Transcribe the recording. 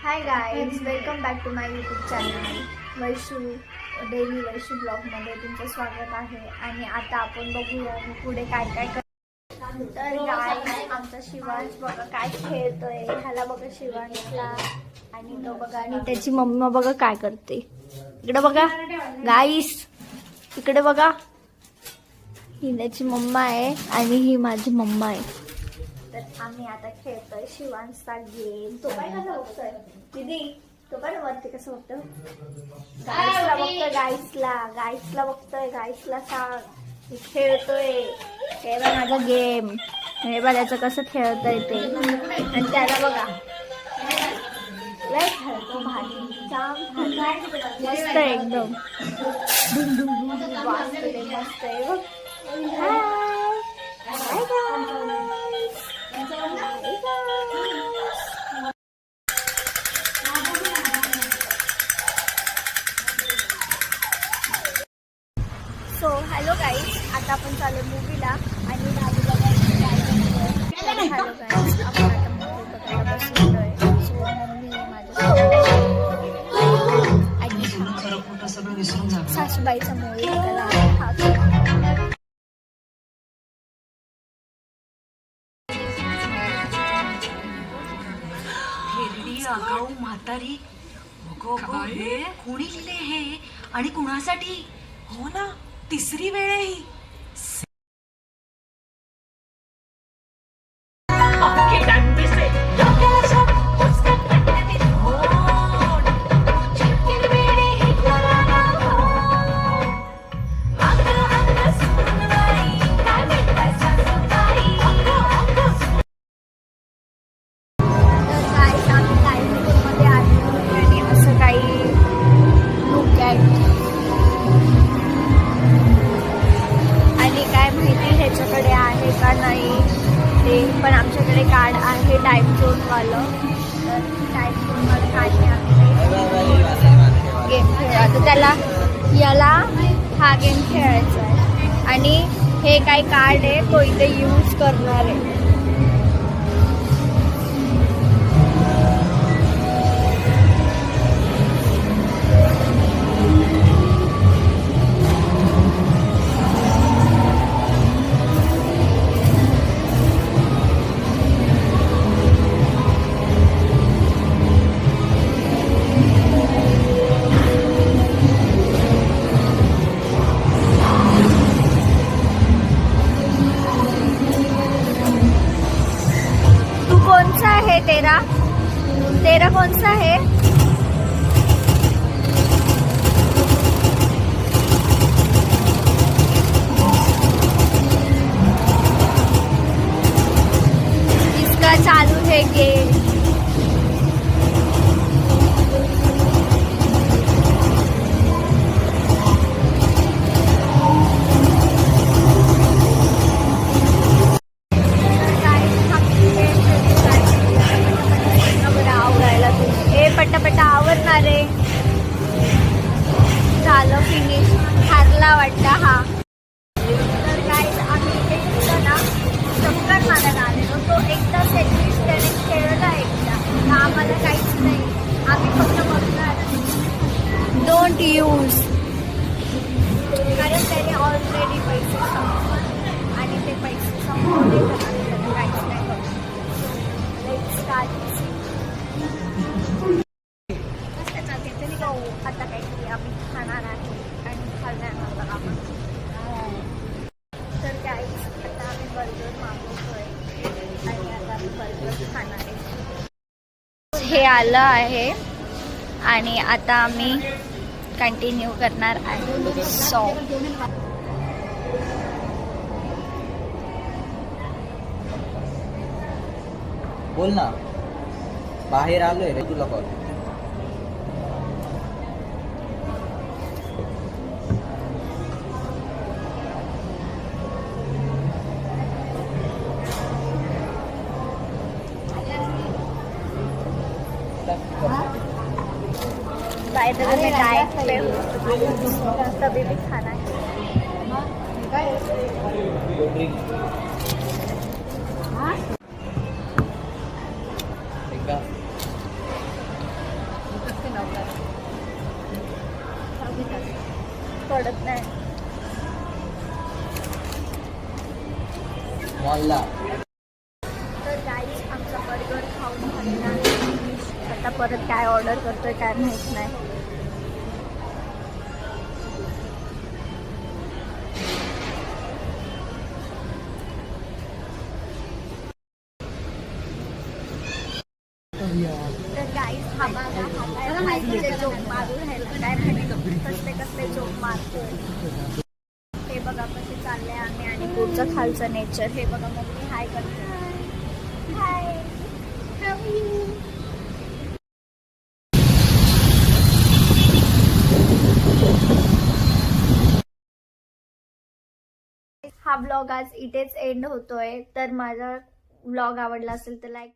High guys, welcome back to my YouTube channel Vaishu daily Vaishu ब्लॉगमध्ये तुमचं स्वागत आहे. आणि आता आपण बघूया मी पुढे काय काय तर गाईज आमचा शिवांश बघा काय खेळतोय. ह्याला बघा शिवांशला, आणि तो बघा आणि त्याची मम्मा बघा काय करते. इकडे बघा गाईस, इकडे बघा, ही त्याची मम्मा आहे आणि ही माझी मम्मा आहे. तर आम्ही आता खेळतोय शिवांशचा गेम. तो काय कसा बघतोय दीदी, तो काय वरती कसं बघतोय, गाईसला बघतोय, गाईसला बघतोय, गाईसला सांग खेळतोय. हे बघा माझा गेम, हे बघा त्याचं कसं खेळतोय ते. आणि त्याला बघा लय खेळतो भारी, जाम मस्त आहे एकदम, मस्त आहे बघ. सो हॅलो गाईज, आता आपण चालू मूवीला आणि हॅलो गाईज, आपण आता मूवी बघायला बसलोय. सो मम्मी माझ्या सासूबाईचा मूवी बघायला हा आगाऊ म्हातारी. कोणी लिहिले हे आणि कुणासाठी? हो ना, तिसरी वेळ आहे ही. पण आमच्याकडे कार्ड आहे टाईम झोनवालं. तर टाईम झोनवालं कार्ड गेम खेळायचं, त्याला याला हा गेम खेळायचा आहे. आणि हे काय कार्ड आहे तो इथे यूज करणार आहे. तेरा कौन सा है? इसका चालू है गेम. पटापटा आवरणार आहे. झालं फिनिश, हारला वाटतं हा. तर काय आम्ही एक ना चक्कर मारायला आलेलो, तो एकदा सेल्फिश त्याने खेळला एकदा, तर आम्हाला काहीच नाही, आम्ही फक्त बघणार. डोंट यूज, कारण त्याने ऑलरेडी पैसे संपवले आणि ते पैसे संपवले तर काहीच नाही करू. Let's start. आता काहीतरी आम्ही खाणार आहे आणि खाल्ल्यानंतर आपण तर काय आता आम्ही बर्गर मागवतोय आणि आता आम्ही बर्गर खाणार आहे. हे आलं आहे आणि आता आम्ही कंटिन्यू करणार आहे. सो बोल ना, बाहेर आलोय रे तुला कॉल. मैं डाइट पे हूँ, तभी भी खाना है. पडत नाही. मॉलला. तर गाईस आमचा बर्गर खाऊन झालेला आहे. आता परत काय ऑर्डर करतोय काय माहित नाही. तर गाईस हा बघा हा काय जोक मारून राहिला काय माहिती कसले कसले जोक मारतोय. हे बघा कसे चालले आम्ही आणि पुढचं खालचं नेचर. हे बघा मम्मी हाय करते. हाय हाव यू. हा ब्लॉग आज इथेच एंड होतोय. तर माझा ब्लॉग आवडला असेल तर लाईक